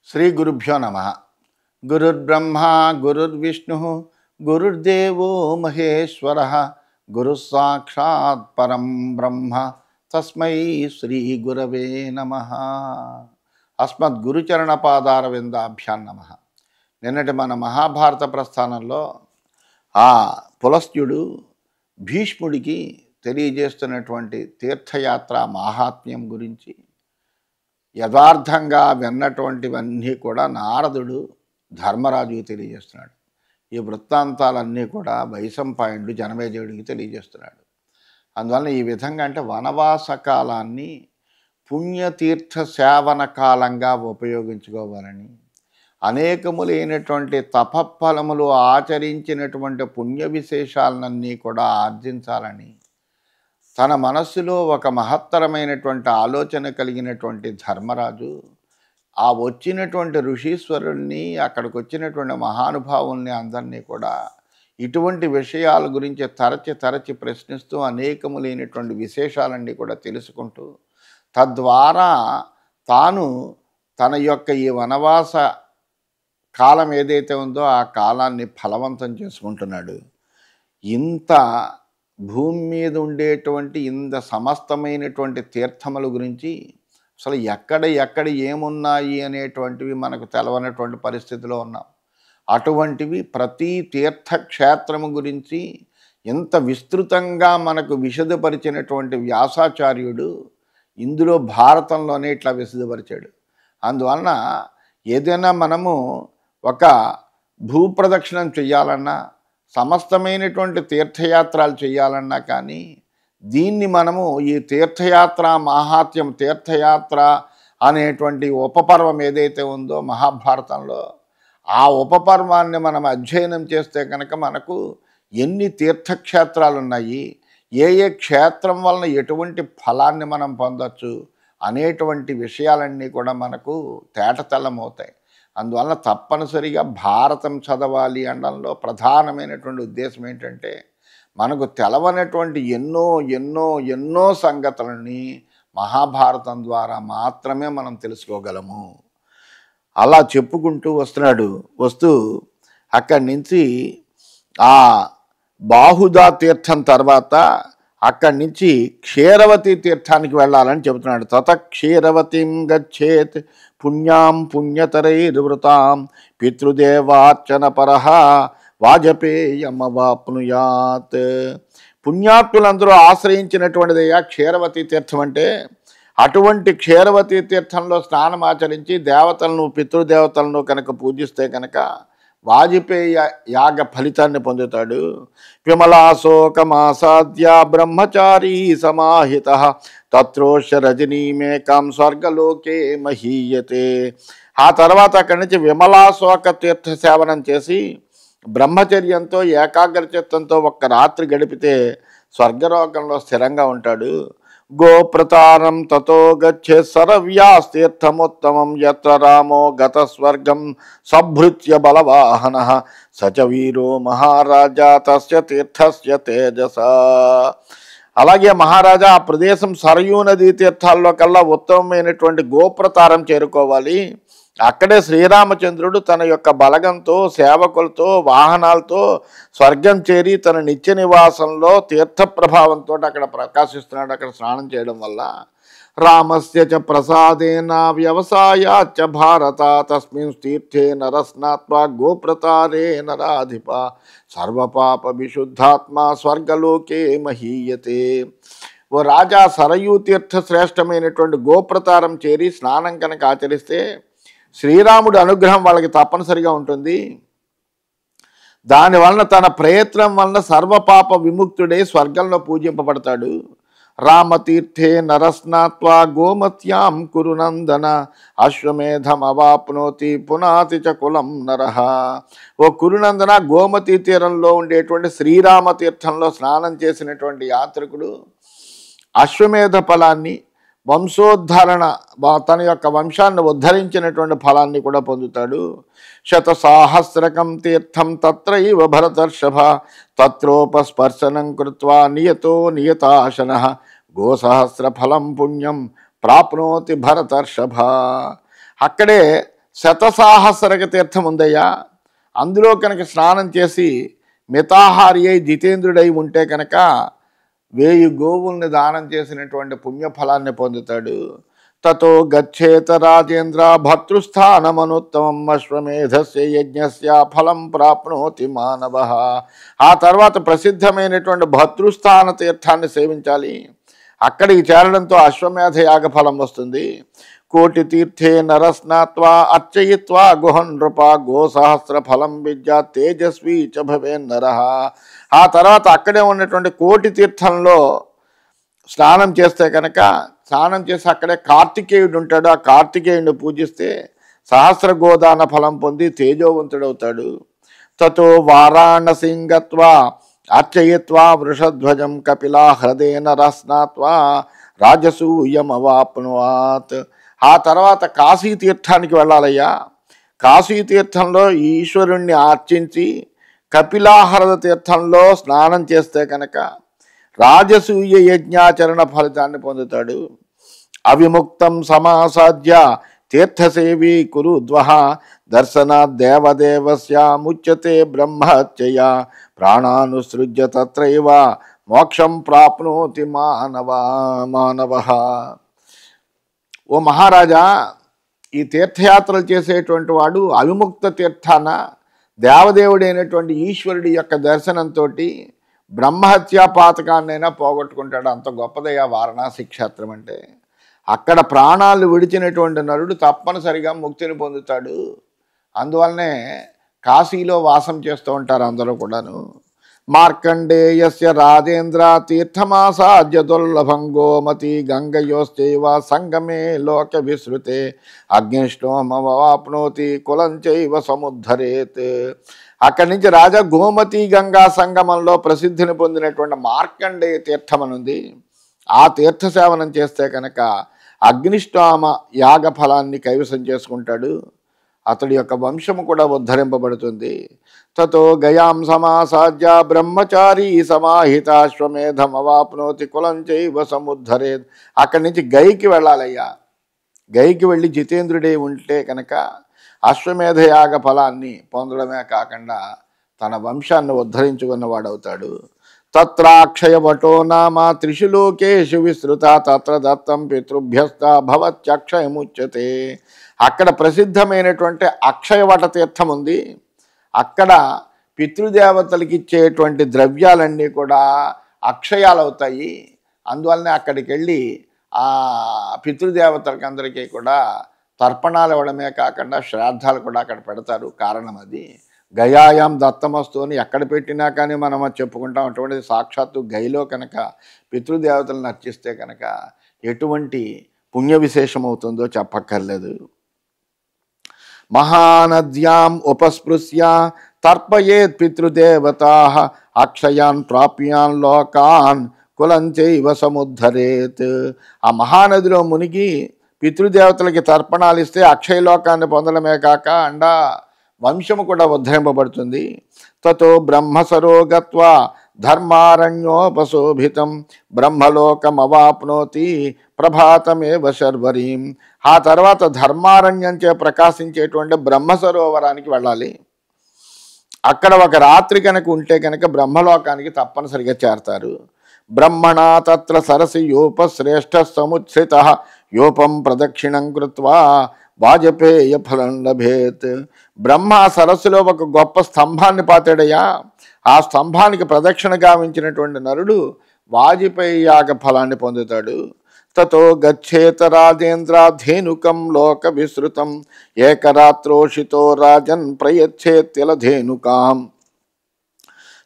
శ్రీ గురుభ్యో నమ. గురుర్బ్రహ్మ గురుర్విష్ణు గురుర్దేవో మహేశ్వర గురు సాక్షాత్ పరం బ్రహ్మ తస్మై శ్రీ గురవే నమ. అస్మద్గురుచరణ పాదారవిందాభ్యాం నమ. నిన్నటి మన మహాభారత ప్రస్థానంలో ఆ పులస్త్యుడు భీష్ముడికి తెలియజేస్తున్నటువంటి తీర్థయాత్ర మాహాత్మ్యం గురించి యథార్థంగా విన్నటువంటివన్నీ కూడా నారదుడు ధర్మరాజుకి తెలియజేస్తున్నాడు. ఈ వృత్తాంతాలన్నీ కూడా వైశంపాయనుడు జనమేజయుడికి తెలియజేస్తున్నాడు. అందువలన ఈ విధంగా అంటే వనవాస కాలాన్ని పుణ్యతీర్థ సేవన కాలంగా ఉపయోగించుకోవాలని, అనేకములైనటువంటి తపఫలములు ఆచరించినటువంటి పుణ్య విశేషాలన్నీ కూడా ఆర్జించాలని తన మనస్సులో ఒక మహత్తరమైనటువంటి ఆలోచన కలిగినటువంటి ధర్మరాజు ఆ వచ్చినటువంటి ఋషీశ్వరుల్ని, అక్కడికి వచ్చినటువంటి మహానుభావుల్ని అందరినీ కూడా ఇటువంటి విషయాల గురించి తరచి ప్రశ్నిస్తూ అనేకములైనటువంటి విశేషాలన్నీ కూడా తెలుసుకుంటూ తద్వారా తాను తన యొక్క ఈ వనవాస కాలం ఏదైతే ఉందో ఆ కాలాన్ని ఫలవంతం చేసుకుంటున్నాడు. ఇంత భూమి మీద ఉండేటువంటి ఇంత సమస్తమైనటువంటి తీర్థముల గురించి అసలు ఎక్కడ ఏమున్నాయి అనేటువంటివి మనకు తెలవనటువంటి పరిస్థితిలో ఉన్నాం. అటువంటివి ప్రతి తీర్థక్షేత్రము గురించి ఎంత విస్తృతంగా మనకు విశదపరిచినటువంటి వ్యాసాచార్యుడు ఇందులో భారతంలోనే ఇట్లా విశదపరిచాడు. అందువలన ఏదైనా మనము ఒక భూప్రదక్షిణం చెయ్యాలన్నా, సమస్తమైనటువంటి తీర్థయాత్రలు చేయాలన్నా కానీ దీన్ని మనము ఈ తీర్థయాత్ర మాహాత్మ్యం, తీర్థయాత్ర అనేటువంటి ఉపపర్వం ఏదైతే ఉందో మహాభారతంలో, ఆ ఉపపర్వాన్ని మనం అధ్యయనం చేస్తే కనుక మనకు ఎన్ని తీర్థక్షేత్రాలు ఉన్నాయి, ఏ క్షేత్రం వలన ఎటువంటి ఫలాన్ని మనం పొందొచ్చు అనేటువంటి విషయాలన్నీ కూడా మనకు తేటతెల్లమవుతాయి. అందువలన తప్పనిసరిగా భారతం చదవాలి అనడంలో ప్రధానమైనటువంటి ఉద్దేశం ఏంటంటే మనకు తెలవనటువంటి ఎన్నో సంగతులని మహాభారతం ద్వారా మాత్రమే మనం తెలుసుకోగలము. అలా చెప్పుకుంటూ వస్తూ అక్కడి నుంచి ఆ బాహుదా తీర్థం తర్వాత అక్కడి నుంచి క్షీరవతి తీర్థానికి వెళ్ళాలని చెబుతున్నాడు. తత క్షీరవతిం గచ్చేత్ పుణ్యాం పుణ్యతరైర్వృతాం పితృదేవార్చన పరః వాజపేయమవాప్నుయాత్. పుణ్యాత్ములందరూ ఆశ్రయించినటువంటిదయ్యా క్షీరవతి తీర్థం అంటే. అటువంటి క్షీరవతి తీర్థంలో స్నానం ఆచరించి దేవతలను, పితృదేవతలను కనుక పూజిస్తే కనుక వాజపేయ యాగ ఫలితాన్ని పొందుతాడు. విమలాశోకమాసాద్య బ్రహ్మచారీ సమాహిత తత్రోష రజనీమేకాం స్వర్గలోకే మహీయతే. ఆ తర్వాత అక్కడి నుంచి విమలాశోక తీర్థ సేవనం చేసి బ్రహ్మచర్యంతో ఏకాగ్రచిత్తంతో ఒక్క రాత్రి గడిపితే స్వర్గలోకంలో స్థిరంగా ఉంటాడు. గోప్రతారం తతో గచ్చే సరవ్యాస్తీర్థముత్తమం యత్ర రామో గత స్వర్గం సభృత్య బలవాహన సచ వీరో మహారాజా తస్య తీర్థస్య తేజస. అలాగే మహారాజా ఆ ప్రదేశం సరయూ నదీ తీర్థాల్లో కల్లా ఉత్తమమైనటువంటి గోప్రతారం చేరుకోవాలి. అక్కడే శ్రీరామచంద్రుడు తన యొక్క బలగంతో, సేవకులతో, వాహనాలతో స్వర్గం చేరి తన నిత్య నివాసంలో తీర్థ ప్రభావంతో అక్కడ ప్రకాశిస్తున్నాడు. అక్కడ స్నానం చేయడం వల్ల రామస్య చ ప్రసాదేన వ్యవసాయాచ్చ భారత తస్మిన్ తీర్థే నరస్నాత్వా గోప్రతారే నరాధిప సర్వపాప విశుద్ధాత్మ స్వర్గలోకే మహీయతే. ఓ రాజా, సరయూ తీర్థ శ్రేష్టమైనటువంటి గోప్రతారం చేరి స్నానం కనుక ఆచరిస్తే శ్రీరాముడి అనుగ్రహం వాళ్ళకి తప్పనిసరిగా ఉంటుంది. దానివలన తన ప్రయత్నం వలన సర్వపాప విముక్తుడై స్వర్గంలో పూజింపబడతాడు. రామతీర్థే నరస్నాత్వా గోమత్యాం కురునందన అశ్వమేధం అవాప్నోతి పునాతి చ కులం నరః. ఓ కురునందన, గోమతీ తీరంలో ఉండేటువంటి శ్రీరామ తీర్థంలో స్నానం చేసినటువంటి యాత్రికుడు అశ్వమేధ ఫలాన్ని, వంశోద్ధరణ, తన యొక్క వంశాన్ని ఉద్ధరించినటువంటి ఫలాన్ని కూడా పొందుతాడు. శతసాహస్రకం తీర్థం తత్రైవ భరతర్షభ తత్రోపస్పర్శనం కృత్వా నియతో నియతాశన గోసహస్ర ఫలం పుణ్యం ప్రాప్నోతి భరతర్షభ. అక్కడే శతసాహస్రక తీర్థం ఉందయ్యా. అందులో కనుక స్నానం చేసి మితాహారి అయి జితేంద్రుడై ఉంటే కనుక 1000 గోవుల్ని దానం చేసినటువంటి పుణ్యఫలాన్ని పొందుతాడు. తతో గచ్చేత రాజేంద్ర భర్తృస్థానమనుత్తమం అశ్వమేధస్య యజ్ఞస్య ఫలం ప్రాప్నోతి మానవ. ఆ తర్వాత ప్రసిద్ధమైనటువంటి భర్తృస్థాన తీర్థాన్ని సేవించాలి. అక్కడికి చేరడంతో అశ్వమేధ యాగ ఫలం వస్తుంది. కోటి తీర్థే నరస్నాత్వా అర్చయిత్వా గుహన్ నృప గోసహస్ర ఫలం విద్య తేజస్వి చ భవేన్ నరః. ఆ తర్వాత అక్కడే ఉన్నటువంటి కోటి తీర్థంలో స్నానం చేస్తే కనుక, స్నానం చేసి అక్కడే కార్తికేయుడు ఉంటాడు, ఆ కార్తికేయుడిని పూజిస్తే సహస్ర గోదాన ఫలం పొంది తేజోవంతుడవుతాడు. తతో వారాణసీం గత్వా అర్చయిత్వా వృషధ్వజం కపిలా హ్రదేన రస్నాత్వా రాజసూయమవాప్నువాత్. ఆ తర్వాత కాశీ తీర్థానికి వెళ్ళాలయ్యా. కాశీ తీర్థంలో ఈశ్వరుణ్ణి అర్చించి కపిలాహ్రద తీర్థంలో స్నానం చేస్తే కనుక రాజసూయ యజ్ఞాచరణ ఫలితాన్ని పొందుతాడు. అవిముక్తం సమాసాధ్య తీర్థసేవీ కురుద్వః దర్శనాత్ దేవదేవస్య ముచ్యతే బ్రహ్మహత్యయ ప్రాణానుసృజ్య తత్రైవ మోక్షం ప్రాప్నోతి మానవః. ఓ మహారాజా, ఈ తీర్థయాత్రలు చేసేటువంటి వాడు అవిముక్త తీర్థాన దేవదేవుడైనటువంటి ఈశ్వరుడి యొక్క దర్శనంతో బ్రహ్మహత్యా పాతకాన్నైనా పోగొట్టుకుంటాడు. అంత గొప్పదయ్యా వారణాసి క్షేత్రం అంటే. అక్కడ ప్రాణాలు విడిచినటువంటి నరుడు తప్పనిసరిగా ముక్తిని పొందుతాడు. అందువల్లనే కాశీలో వాసం చేస్తూ ఉంటారు అందరూ కూడాను. మార్కండేయస్య రాజేంద్ర తీర్థమాసాద్య దుర్లభం గోమతి గంగయోశ్చైవ సంగమే లోక విశ్రుతే అగ్నిష్ఠోమవాప్నోతి కులంచైవ సముద్ధరేత్. అక్కడి నుంచి రాజా గోమతి గంగా సంగమంలో ప్రసిద్ధిని పొందినటువంటి మార్కండేయ తీర్థం అనుంది. ఆ తీర్థ సేవనం చేస్తే కనుక అగ్నిష్ఠోమ యాగ ఫలాన్ని కైవసం చేసుకుంటాడు. అతడి యొక్క వంశము కూడా ఉద్ధరింపబడుతుంది. తతో గయాం సమాసాద్య బ్రహ్మచారి సమాహితాశ్వమేధమవాప్నోతి కులంచైవ సముద్ధరేత్. అక్కడి నుంచి గైకి వెళ్ళాలయ్యా. గైకి వెళ్ళి జితేంద్రుడే ఉంటే కనుక అశ్వమేధ యాగ ఫలాన్ని పొందడమే కాకుండా తన వంశాన్ని ఉద్ధరించుకున్నవాడవుతాడు. తత్రాక్షయవటో నామ త్రిషు లోకేషు విస్తృత తత్ర దత్తం పితృభ్యస్త భవత్యక్షయముచ్యతే. అక్కడ ప్రసిద్ధమైనటువంటి అక్షయవట తీర్థం ఉంది. అక్కడ పితృదేవతలకి ఇచ్చేటువంటి ద్రవ్యాలన్నీ కూడా అక్షయాలు అవుతాయి. అందువల్లనే అక్కడికి వెళ్ళి ఆ పితృదేవతలకి అందరికీ కూడా తర్పణాలు ఇవ్వడమే కాకుండా శ్రాద్ధాలు కూడా అక్కడ పెడతారు. కారణం అది. గయాయాం దత్తమస్తు అని ఎక్కడ పెట్టినా కానీ మనం చెప్పుకుంటాం. అటువంటిది సాక్షాత్తు గైలో కనుక పితృదేవతలను అర్చిస్తే కనుక ఎటువంటి పుణ్య విశేషం అవుతుందో చెప్పక్కర్లేదు. మహానద్యాం ఉపస్పృశ్య తర్పయేత్ పితృదేవతాః అక్షయాన్ ప్రాప్యాన్ లోకాన్ కులంచైవ సముద్ధరేత్. ఆ మహానదిలో మునిగి పితృదేవతలకి తర్పణాలు ఇస్తే అక్షయలోకాన్ని పొందడమే కాక అండా వంశము కూడా ఉద్ధరింపబడుతుంది. తతో బ్రహ్మసరో గత్వా ధర్మారణ్యోపశోభితం బ్రహ్మలోకమవాప్నోతి ప్రభాతమేవ శర్వరీం. ఆ తర్వాత ధర్మారణ్యంచే ప్రకాశించేటువంటి బ్రహ్మసరోవరానికి వెళ్ళాలి. అక్కడ ఒక రాత్రి కనుక ఉంటే కనుక బ్రహ్మలోకానికి తప్పనిసరిగా చేరతారు. బ్రహ్మణా తత్ర సరసి యోపశ్రేష్ఠ సముచ్ఛ్రిత యోపం ప్రదక్షిణం కృత్వా వాజపేయ ఫలం లభేత్. బ్రహ్మ సరస్సులో ఒక గొప్ప స్తంభాన్ని పాతాడయ్యా. ఆ స్తంభానికి ప్రదక్షిణ గావించినటువంటి నరుడు వాజపేయ యాగ ఫలాన్ని పొందుతాడు. తతో గచ్చేత రాజేంద్ర ధేనుకం లోక విస్తృతం ఏకరాత్రోషితో రాజన్ ప్రయచ్చేత్యలధేనుకాం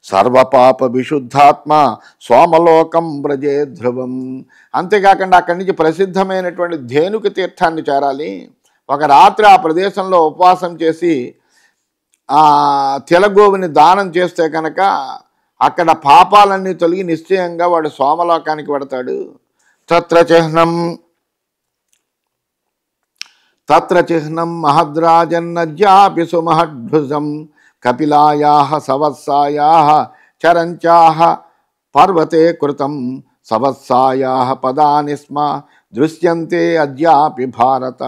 సర్వపాప విశుద్ధాత్మ సోమలోకం వ్రజే ధ్రువం. అంతేకాకుండా అక్కడి నుంచి ప్రసిద్ధమైనటువంటి ధేనుక తీర్థాన్ని చేరాలి. ఒక రాత్రి ఆ ప్రదేశంలో ఉపవాసం చేసి ఆ తెలగోవుని దానం చేస్తే కనుక అక్కడ పాపాలన్నీ తొలగి నిశ్చయంగా వాడు సోమలోకానికి పెడతాడు. తత్ర చిహ్నం మహద్రాజన్నజ్యాపి సుమహద్భుజం కపిలాయాః సవత్సాయాః చరంచాః పర్వతే కృతం సవత్సాయాః పదాని స్మ దృశ్యంతే అద్యాపి భారత.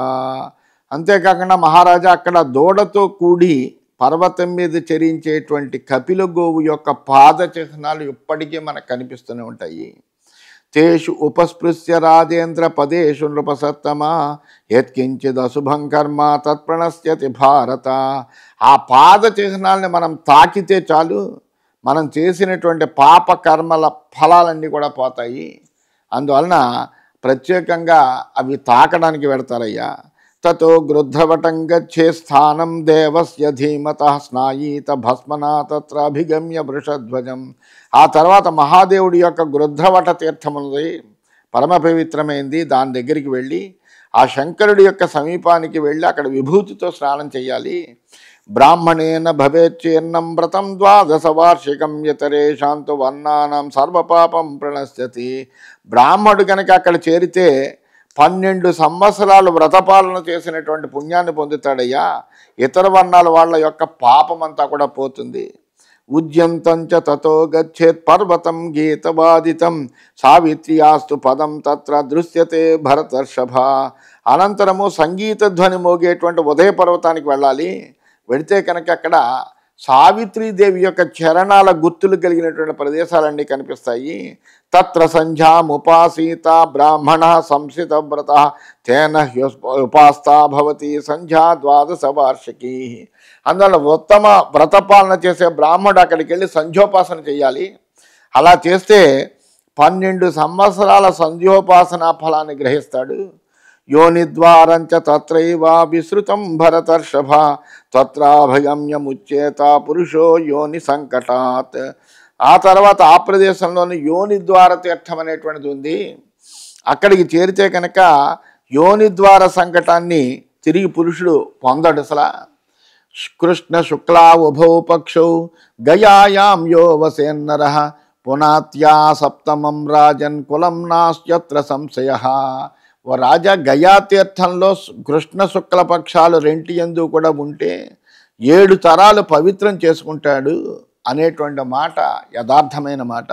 అంతేకాకుండా మహారాజా అక్కడ దూడతో కూడి పర్వతం మీద చరించేటువంటి కపిల గోవు యొక్క పాద చిహ్నాలు ఇప్పటికీ మనకు కనిపిస్తూనే ఉంటాయి. తేషు ఉపస్పృశ్య రాజేంద్ర పదేషు నృపసత్తమా యత్కించిద్ అశుభం కర్మ తత్ప్రణశ్యతి భారత. ఆ పాద చిహ్నాలని మనం తాకితే చాలు, మనం చేసినటువంటి పాప కర్మల ఫలాలన్నీ కూడా పోతాయి. అందువలన ప్రత్యేకంగా అవి తాకడానికి పెడతారయ్యా. తతో గృధ్రవటం గచ్చే స్థానం దేవస్య ధీమతః స్నాయీత భస్మనా తత్ర అభిగమ్య వృషధ్వజం. ఆ తర్వాత మహాదేవుడి యొక్క గృధ్రవట తీర్థమున్నది, పరమ పవిత్రమైంది. దాని దగ్గరికి వెళ్ళి ఆ శంకరుడి యొక్క సమీపానికి వెళ్ళి అక్కడ విభూతితో స్నానం చేయాలి. బ్రాహ్మణేన భవేచ్చీర్ణం వ్రతం ద్వాదశ వార్షికం యతరేషాంతు వర్ణానం సర్వపాపం ప్రణశ్యతి. బ్రాహ్మడు కనుక అక్కడ చేరితే 12 సంవత్సరాలు వ్రతపాలన చేసినటువంటి పుణ్యాన్ని పొందుతాడయ్యా. ఇతర వర్ణాల వాళ్ళ యొక్క పాపమంతా కూడా పోతుంది. ఉద్యంతంచ తతో గచ్చేత్ పర్వతం గీతవాదితం సావిత్ర్యాస్తు పదం తత్ర దృశ్యతే భరతర్షభ. అనంతరము సంగీత ధ్వని మోగేటువంటి ఉదయ పర్వతానికి వెళ్ళాలి. వెళితే కనుక అక్కడ సావిత్రీదేవి యొక్క చరణాల గుర్తులు కలిగినటువంటి ప్రదేశాలన్నీ కనిపిస్తాయి. తత్ర సంధ్యాముపాసీత బ్రాహ్మణ సంసిత వ్రత తేన ఉపాస్తా భవతి సంధ్యా ద్వాదశ వార్షికీ. అందువల్ల ఉత్తమ వ్రతపాలన చేసే బ్రాహ్మణుడు అక్కడికి వెళ్ళి సంధ్యోపాసన చేయాలి. అలా చేస్తే 12 సంవత్సరాల సంధ్యోపాసన ఫలాన్ని గ్రహిస్తాడు. యోనిద్వారంచ తత్రైవ విశ్రుతం భరతర్షభ తత్రాభగమ్యముచ్చేత పురుషో యోని సంకటాత్. ఆ తర్వాత ఆ ప్రదేశంలోని యోనిద్వార తీర్థం అనేటువంటిది ఉంది. అక్కడికి చేరితే కనుక యోనిద్వార సంకటాన్ని తిరిగి పురుషుడు పొందడు. అసలు కృష్ణ శుక్లా ఉభౌ పక్షౌ గయాయాం యో వసేన్నర పునాత్యా సప్తమం రాజన్ కులం నాస్త్యత్ర సంశయ. ఓ రాజా, గయా తీర్థంలో కృష్ణ శుక్ల పక్షాలు రెంటి యందు కూడా ఉంటే 7 తరాలు పవిత్రం చేసుకుంటాడు అనేటువంటి మాట యథార్థమైన మాట.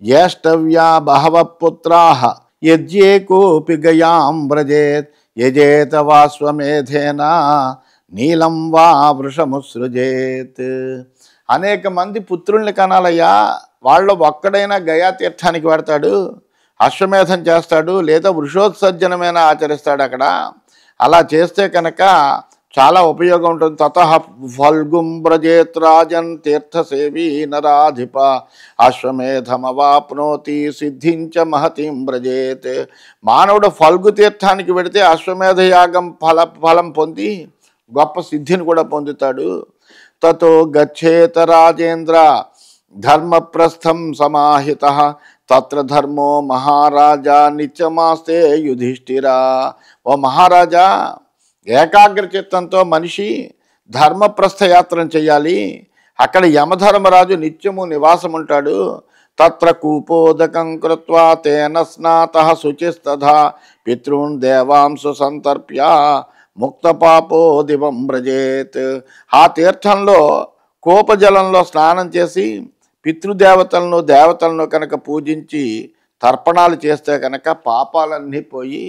జ్యేష్ఠవ్యా బహవ పుత్రాః యజ్యేకోపి గయాం వ్రజేత్ యజేత వాస్వమేధేన నీలం వా వృషముసృజేత్. అనేక మంది పుత్రుల్ని కనాలయ్యా. వాళ్ళు ఒక్కడైనా గయా తీర్థానికి పెడతాడు, అశ్వమేధం చేస్తాడు, లేదా వృషోత్సర్జనమైన ఆచరిస్తాడు అక్కడ. అలా చేస్తే కనుక చాలా ఉపయోగం ఉంటుంది. తతః ఫల్గుం వ్రజేత్ రాజన్ తీర్థసేవీ నరాధిప అశ్వమేధమవాప్నోతి సిద్ధించ మహతిం వ్రజేత్. మానవుడు ఫల్గు తీర్థానికి వెడితే అశ్వమేధ యాగం ఫలం పొంది గొప్ప సిద్ధిని కూడా పొందుతాడు. తతో గచ్చేత రాజేంద్ర ధర్మప్రస్థం సమాహితః తత్ర ధర్మో మహారాజా నిత్యమాస్తే యుధిష్ఠిరా. ఓ మహారాజా, ఏకాగ్ర చిత్తంతో మనిషి ధర్మప్రస్థ యాత్రను చేయాలి. అక్కడ యమధర్మరాజు నిత్యము నివాసం ఉంటాడు. తత్ర కూపోదకం కృత్వా తేన స్నాతః శుచిస్తథా పితॄన్ దేవాంసు సంతర్ప్య ముక్తపాపో దివం వ్రజేత్. ఆ తీర్థంలో కోపజలంలో స్నానం చేసి పితృదేవతలను దేవతలను కనుక పూజించి తర్పణాలు చేస్తే కనుక పాపాలన్నీ పోయి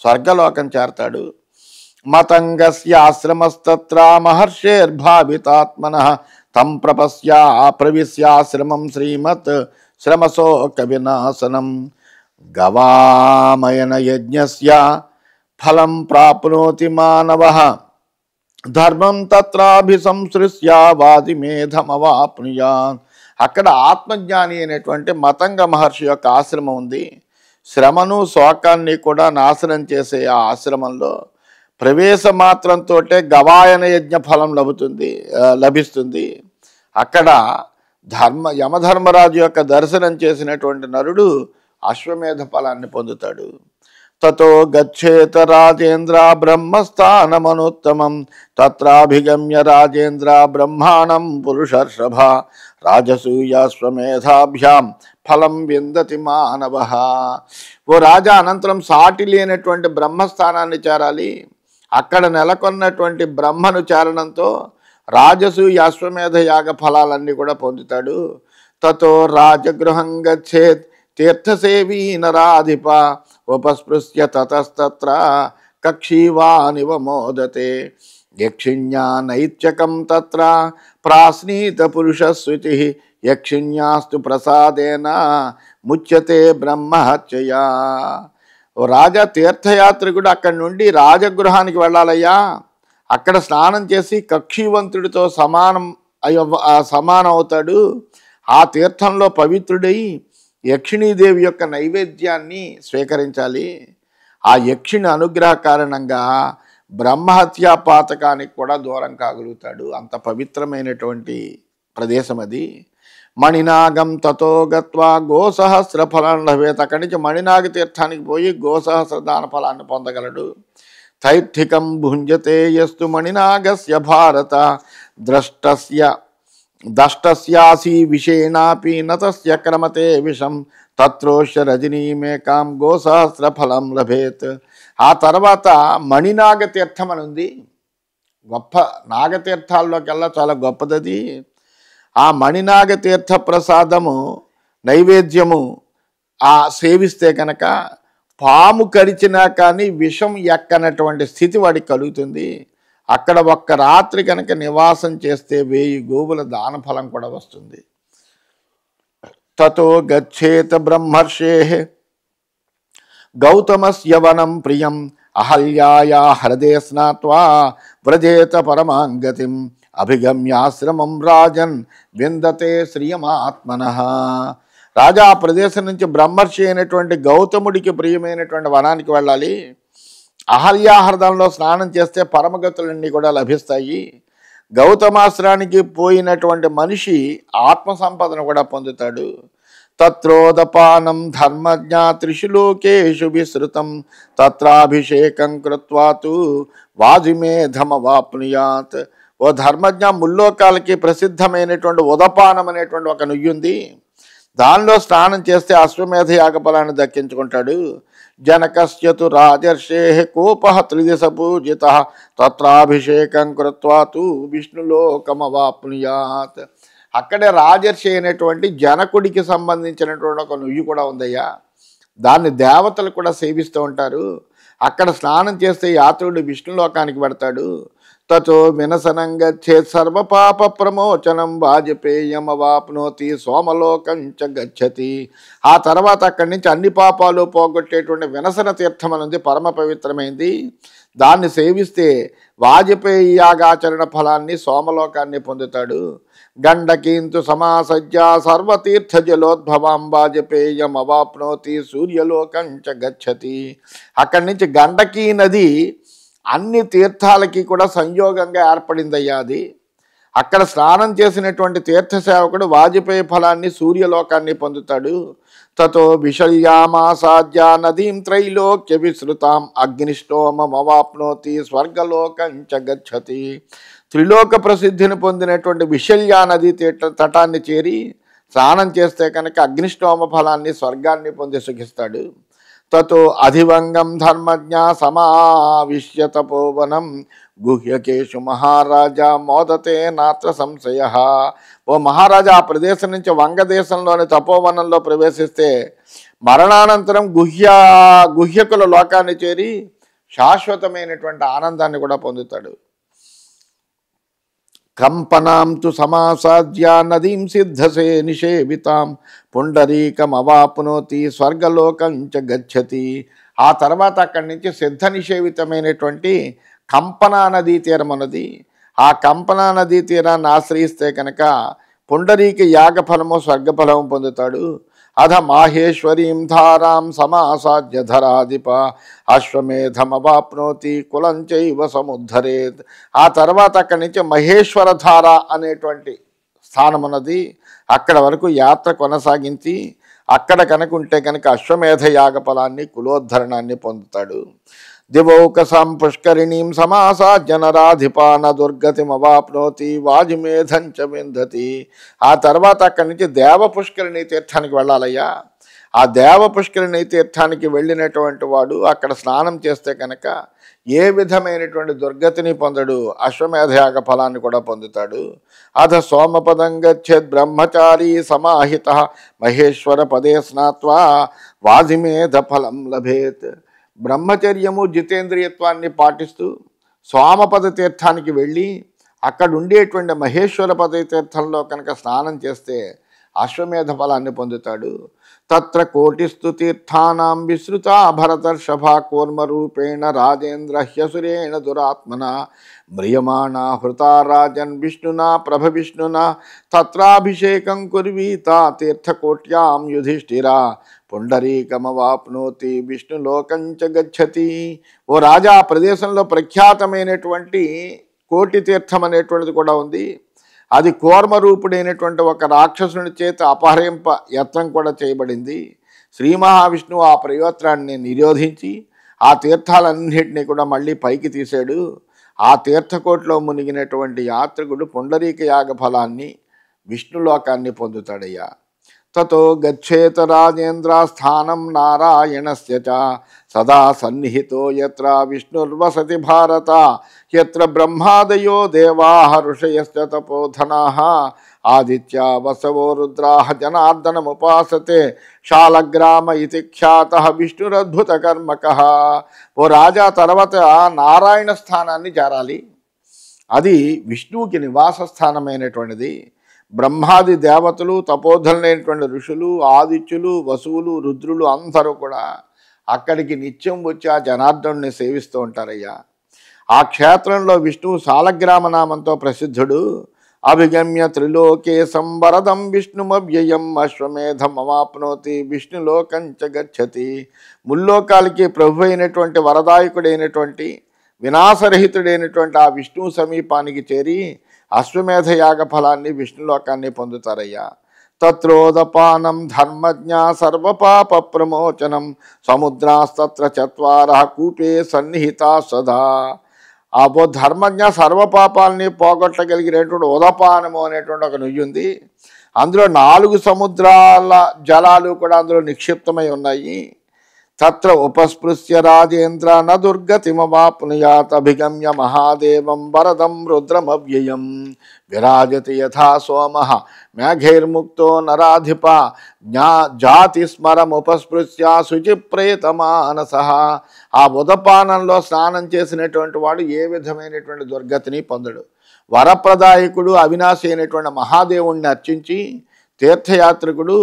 స్వర్గలోకం చేరతాడు. మతంగస్య ఆశ్రమస్తత్ర మహర్షేర్భావితాత్మనః తం ప్రపశ్య ప్రవిశ్యాశ్రమం శ్రీమత్ శ్రమసో కవినాశనం. గవామయన యజ్ఞస్య ఫలం ప్రాప్నోతి మానవః ధర్మం తత్రాభిసంసృశ్య వాదిమేధమవాప్నుయాత్. అక్కడ ఆత్మజ్ఞాని అయినటువంటి మతంగ మహర్షి యొక్క ఆశ్రమం ఉంది. శ్రమను శోకాన్ని కూడా నాశనం చేసే ఆ ఆశ్రమంలో ప్రవేశ మాత్రంతో గవాయన యజ్ఞ ఫలం లభిస్తుంది. అక్కడ యమధర్మరాజు యొక్క దర్శనం చేసినటువంటి నరుడు అశ్వమేధ ఫలాన్ని పొందుతాడు. తతో గచ్చేత రాజేంద్ర బ్రహ్మస్థానమనుత్తమం తత్రాభిగమ్య రాజేంద్ర బ్రహ్మాణం పురుషర్షభ రాజసూయాశ్వమేధాభ్యాం ఫలం విందతి మానవః. ఓ రాజా, అనంతరం సాటి లేనటువంటి బ్రహ్మస్థానాన్ని చేరాలి. అక్కడ నెలకొన్నటువంటి బ్రహ్మను చేరడంతో రాజసూయ అశ్వమేధ యాగ ఫలాలన్నీ కూడా పొందుతాడు. తతో రాజగృహం గచ్చేత్ తీర్థసేవీ నరాధిప ఉపస్పృశ్య తతస్తత్ర కక్షీవానివ మోదతే యక్షిణ్యా నైత్యకం తత్ర ప్రాశ్నీత పురుషస్వితి యక్షిణ్యాస్తు ప్రసాదేన ముచ్యతే బ్రహ్మహత్యయా. ఓ రాజా, తీర్థయాత్రికుడు అక్కడి నుండి రాజగృహానికి వెళ్ళాలయ్యా. అక్కడ స్నానం చేసి కక్షీవంతుడితో సమానం అవుతాడు. ఆ తీర్థంలో పవిత్రుడై యక్షిణీదేవి యొక్క నైవేద్యాన్ని స్వీకరించాలి. ఆ యక్షిణి అనుగ్రహ కారణంగా బ్రహ్మహత్యా పాతకానికి కూడా దూరం కాగలుగుతాడు. అంత పవిత్రమైనటువంటి ప్రదేశం అది. మణినాగం తతో గత్వా గోసహస్ర ఫలం లభేత్. అక్కడి నుంచి మణినాగ తీర్థానికి పోయి గోసహస్ర దాన ఫలాన్ని పొందగలడు. తైర్థికం భుంజతే యస్తు మణినాగస్య భారత దష్టస్యాసి విషేణాపి నతస్య క్రమతే విషం తత్రోష్య రజనీమేకాం గోసహస్ర ఫలం లభేత్. ఆ తర్వాత మణినాగ తీర్థం అని ఉంది. గొప్ప నాగతీర్థాల్లోకెల్లా చాలా గొప్పదది. ఆ మణినాగ తీర్థ ప్రసాదము నైవేద్యము సేవిస్తే కనుక పాము కరిచినా కానీ విషం ఎక్కనటువంటి స్థితి వాడికి కలుగుతుంది. అక్కడ ఒక్క రాత్రి కనుక నివాసం చేస్తే 1000 గోవుల దాన ఫలం కూడా వస్తుంది. తతో గచ్చేత బ్రహ్మర్షే గౌతమస్య వనం ప్రియం అహల్యాయా హృదే స్నాత్వా వ్రజేత పరమాంగతిం అభిగమ్యాశ్రమం రాజన్ విందతే శ్రియమాత్మనః. రాజా ఆ ప్రదేశం నుంచి బ్రహ్మర్షి అయినటువంటి గౌతముడికి ప్రియమైనటువంటి వనానికి వెళ్ళాలి. అహల్యాహృదంలో స్నానం చేస్తే పరమగతులన్నీ కూడా లభిస్తాయి. గౌతమాశ్రానికి పోయినటువంటి మనిషి ఆత్మ సంపదను కూడా పొందుతాడు. తత్రోదపానం ధర్మజ్ఞ త్రిషు లోకేషు విశ్రుతం తత్రాభిషేకం కృత్వా తు వాజిమేధమవాప్నుయాత్. ఓ ధర్మజ్ఞ, ముల్లోకాలకి ప్రసిద్ధమైనటువంటి ఉదపానం అనేటువంటి ఒక నుయ్యుంది. దానిలో స్నానం చేస్తే అశ్వమేధ యాగఫలాన్ని దక్కించుకుంటాడు. జనకస్యతు రాజర్షే కోపః త్రిదిశ పూజిత తత్రాభిషేకం కృత్వా తు విష్ణులోకమవాప్నుయాత్. అక్కడే రాజర్షి అయినటువంటి జనకుడికి సంబంధించినటువంటి ఒక నుయ్యి కూడా ఉందయ్యా. దాన్ని దేవతలు కూడా సేవిస్తూ ఉంటారు. అక్కడ స్నానం చేస్తే యాత్రుడు విష్ణులోకానికి పెడతాడు. తతో వినసనం గచ్చేత్ సర్వపాప ప్రమోచనం వాజపేయమవాప్నోతి సోమలోకం చ గచ్చతి. ఆ తర్వాత అక్కడి నుంచి అన్ని పాపాలు పోగొట్టేటువంటి వినసన తీర్థం అనేది పరమ పవిత్రమైంది. దాన్ని సేవిస్తే వాజపేయి యాగాచరణ ఫలాన్ని సోమలోకాన్ని పొందుతాడు. గండకీంతు సమాసజ్య సర్వతీర్థ జలోద్భవాం వాజపేయం అవాప్నోతి సూర్యలోకం చ గచ్చతి. అక్కడి నుంచి గండకీ నది అన్ని తీర్థాలకి కూడా సంయోగంగా ఏర్పడిందయ్యా. అది అక్కడ స్నానం చేసినటువంటి తీర్థసేవకుడు వాజపేయి ఫలాన్ని సూర్యలోకాన్ని పొందుతాడు. తతో విశల్యామాసాద్య నదీం త్రైలోక్య విశ్రుతాం అగ్నిష్టోమవాప్నోతి స్వర్గలోకం చ గచ్చతి. త్రిలోక ప్రసిద్ధిని పొందినటువంటి విశల్యా నదీ తటాన్ని చేరి స్నానం చేస్తే కనుక అగ్నిష్టోమ ఫలాన్ని స్వర్గాన్ని పొంది సుఖిస్తాడు. తతో అధివంగం ధర్మజ్ఞ సమావిశ్య తపోవనం గుహ్యకేషు మహారాజా మోదతే నాత్ర సంశయ. ఓ మహారాజా, ఆ ప్రదేశం నుంచి వంగదేశంలోని తపోవనంలో ప్రవేశిస్తే మరణానంతరం గుహ్యకుల లోకాన్ని చేరి శాశ్వతమైనటువంటి ఆనందాన్ని కూడా పొందుతాడు. కంపనాం తు సమాసాద్య నదీం సిద్ధసే నిషేవితాం పుండరీకమవాప్నోతి స్వర్గలోకం చ గచ్చతి. ఆ తర్వాత అక్కడి నుంచి సిద్ధ నిషేవితమైనటువంటి కంపనా నదీ తీరం ఉన్నది. ఆ కంపనా నదీ తీరాన్ని ఆశ్రయిస్తే కనుక పుండరీక యాగఫలము స్వర్గఫలము పొందుతాడు. అధ మాహేశ్వరీం ధారాం సమాసాద్య ధరాధిప అశ్వమేధమవాప్నోతి కులంచైవ సముద్ధరేత్. ఆ తర్వాత అక్కడి నుంచి మహేశ్వర ధార అనేటువంటి స్థానం ఉన్నది. అక్కడ వరకు యాత్ర కొనసాగించి అక్కడ కనుకుంటే కనుక అశ్వమేధ యాగఫలాన్ని కులోద్ధరణాన్ని పొందుతాడు. దివౌకసాం పుష్కరిణీం సమాసాద్య నరాధిపాన దుర్గతిమవాప్నోతి వాజిమేధం చ విందతి. ఆ తర్వాత అక్కడి నుంచి దేవ పుష్కరిణి తీర్థానికి వెళ్ళాలయ్యా. ఆ దేవ పుష్కరిణి తీర్థానికి వెళ్ళినటువంటి వాడు అక్కడ స్నానం చేస్తే కనుక ఏ విధమైనటువంటి దుర్గతిని పొందడు, అశ్వమేధ యాగ ఫలాన్ని కూడా పొందుతాడు. అథ సోమపదం గచ్చేత్ బ్రహ్మచారీ సమాహిత మహేశ్వర పదే స్నాత్వా వాజిమేధ ఫలం లభేత్. బ్రహ్మచర్యము జితేంద్రియత్వాన్ని పాటిస్తూ సోమపద తీర్థానికి వెళ్ళి అక్కడ ఉండేటువంటి మహేశ్వర పద తీర్థంలో కనుక స్నానం చేస్తే అశ్వమేధ ఫలాన్ని పొందుతాడు. తత్ర కోటిస్తు తీర్థానాం విశ్రుత భరతర్షభ కూర్మరూపేణ రాజేంద్ర హ్యసురేణ దురాత్మన మ్రియమాణ హృతా రాజన్ విష్ణునా ప్రభ విష్ణునా తత్రాభిషేకం కుర్వీత తీర్థకోట్యాం యుధిష్ఠిరా పుండరీకమవాప్నోతి విష్ణులోకంచ గచ్చతి. ఓ రాజా, ప్రదేశంలో ప్రఖ్యాతమైనటువంటి కోటి తీర్థం అనేటువంటిది కూడా ఉంది. అది కూర్మరూపుడైనటువంటి ఒక రాక్షసుని చేత అపహరింప యత్నం కూడా చేయబడింది. శ్రీ మహావిష్ణువు ఆ ప్రయోత్రాన్ని నిరోధించి ఆ తీర్థాలన్నింటినీ కూడా మళ్ళీ పైకి తీశాడు. ఆ తీర్థకోటిలో మునిగినటువంటి యాత్రికుడు పుండరీక యాగ ఫలాన్ని విష్ణులోకాన్ని పొందుతాడయ్యా. తతో గచ్చేత రాజేంద్ర స్థానం నారాయణస్య చ సదా సన్నిహితో యత్ర విష్ణుర్వసతి భారత యత్ర బ్రహ్మాదయో దేవాః ఋషయశ్చ తపోధనాః ఆదిత్య వసవో రుద్రాః జనార్దనముపాసతే శాలగ్రామ ఇతి ఖ్యాతః విష్ణురద్భుత కర్మకః. ఓ రాజా, తర్వాత నారాయణ స్థానాన్ని చేరాలి. అది విష్ణువుకి నివాస స్థానమైనటువంటిది. బ్రహ్మాది దేవతలు, తపోధనులైనటువంటి ఋషులు, ఆదిత్యులు, వసువులు, రుద్రులు అందరూ కూడా అక్కడికి నిత్యం వచ్చి ఆ జనార్దనుని సేవిస్తూ ఉంటారయ్యా. ఆ క్షేత్రంలో విష్ణువు శాలగ్రామ నామంతో ప్రసిద్ధుడు. అభిగమ్య త్రిలోకేశం వరదం విష్ణుమవ్యయం అశ్వమేధం అవాప్నోతి విష్ణులోకంచ గచ్చతి. ముల్లోకాలకి ప్రభు అయినటువంటి వరదాయకుడైనటువంటి వినాశరహితుడైనటువంటి ఆ విష్ణువు సమీపానికి చేరి అశ్వమేధ యాగ ఫలాన్ని విష్ణులోకాన్ని పొందుతారయ్యా. తత్రోదపానం ధర్మజ్ఞ సర్వపాప ప్రమోచనం సముద్రాస్తత్ర చత్వారః కూపే సన్నిహితా సదా. ఆ ధర్మజ్ఞ సర్వపాపాలని పోగొట్టగలిగినటువంటి ఉదపానము అనేటువంటి ఒక నుయ్యి ఉంది. అందులో 4 సముద్రాల జలాలు కూడా అందులో నిక్షిప్తమై ఉన్నాయి. తత్ర ఉపస్పృశ్య రాజేంద్ర న దుర్గతిమవాప్నుయాత్ అభిగమ్య మహాదేవం వరదం రుద్రమవ్యయం విరాజతి యథా సోమః మేఘైర్ముక్తో నరాధిప జాతి స్మరముపస్పృశ్య శుచిప్రేతమానసః. ఆ ఉదపానంలో స్నానం చేసినటువంటి వాడు ఏ విధమైనటువంటి దుర్గతిని పొందడు. వరప్రదాయకుడు అవినాశి అయినటువంటి మహాదేవుణ్ణి అర్చించి తీర్థయాత్రికుడు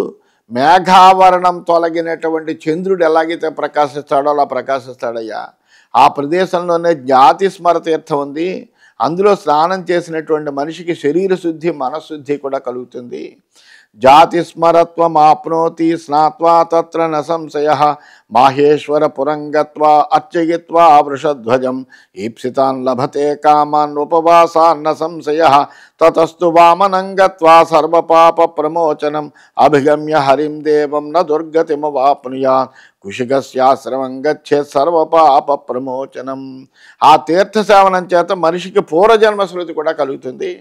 మేఘావరణం తొలగినటువంటి చంద్రుడు ఎలాగైతే ప్రకాశిస్తాడో అలా ప్రకాశిస్తాడయ్యా. ఆ ప్రదేశంలోనే జాతి స్మర తీర్థం ఉంది. అందులో స్నానం చేసినటువంటి మనిషికి శరీర శుద్ధి, మనశుద్ధి కూడా కలుగుతుంది. జాతి స్మరత్వం ఆప్నోతి స్నాత్వా తత్ర న సంశయః మాహేశ్వర పురంగత్వా అర్చయిత్వా వృషధ్వజం ఈప్సితాన్ లభతే కామాన్ ఉపవాసాన్న సంశయః తతస్తు వామనం గత్వా సర్వపాప ప్రమోచనం అభిగమ్య హరిం దేవం న దుర్గతిమవాప్నుయాత్ కుశికస్యాశ్రమం గచ్చేత్ సర్వపాప ప్రమోచనం. ఆ తీర్థ సేవనం చేత మనిషికి పూర్వజన్మ స్మృతి కూడా కలుగుతుంది.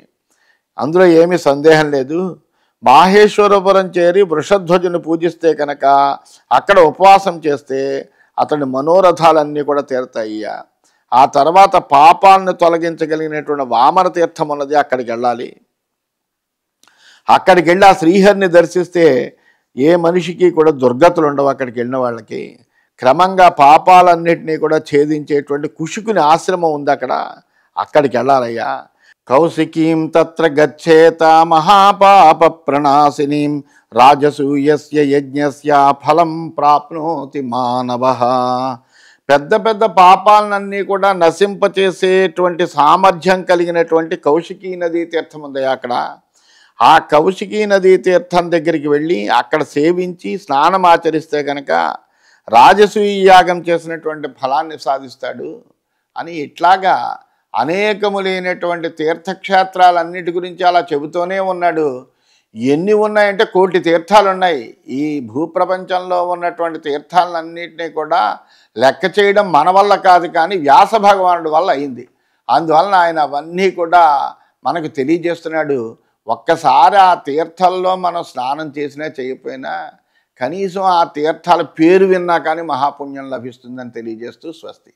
అందులో ఏమీ సందేహం లేదు. మాహేశ్వరపురం చేరి వృషధ్వజుని పూజిస్తే కనుక అక్కడ ఉపవాసం చేస్తే అతడి మనోరథాలన్నీ కూడా తీరుతాయి. ఆ తర్వాత పాపాలను తొలగించగలిగినటువంటి వామన తీర్థం ఉన్నది, అక్కడికి వెళ్ళాలి. అక్కడికి వెళ్ళి ఆ శ్రీహరిని దర్శిస్తే ఏ మనిషికి కూడా దుర్గతులు ఉండవు. అక్కడికి వెళ్ళిన వాళ్ళకి క్రమంగా పాపాలన్నింటినీ కూడా ఛేదించేటువంటి కుషికుని ఆశ్రమం ఉంది అక్కడ. అక్కడికి వెళ్ళాలయ్యా. కౌశికీం తత్ర గచ్చేత మహాపాప ప్రణాశినీం రాజసూయస్య యజ్ఞస్య ఫలం ప్రాప్నోతి మానవః. పెద్ద పెద్ద పాపాలన్నీ కూడా నశింపచేసేటువంటి సామర్థ్యం కలిగినటువంటి కౌశికీ నదీ తీర్థం ఉంది అక్కడ. ఆ కౌశికీ నదీ తీర్థం దగ్గరికి వెళ్ళి అక్కడ సేవించి స్నానం ఆచరిస్తే కనుక రాజసూయ యాగం చేసినటువంటి ఫలాన్ని సాధిస్తాడు అని ఇట్లాగా అనేకములైనటువంటి తీర్థక్షేత్రాలన్నిటి గురించి అలా చెబుతూనే ఉన్నాడు. ఎన్ని ఉన్నాయంటే 1 కోటి తీర్థాలు ఉన్నాయి. ఈ భూప్రపంచంలో ఉన్నటువంటి తీర్థాలన్నింటినీ కూడా లెక్క చేయడం మన వల్ల కాదు, కానీ వ్యాస భగవానుడి వల్ల అయింది. అందువలన ఆయన అవన్నీ కూడా మనకు తెలియజేస్తున్నాడు. ఒక్కసారి ఆ తీర్థాల్లో మనం స్నానం చేసినా చేయకపోయినా కనీసం ఆ తీర్థాల పేరు విన్నా కానీ మహాపుణ్యం లభిస్తుందని తెలియజేస్తూ స్వస్తి.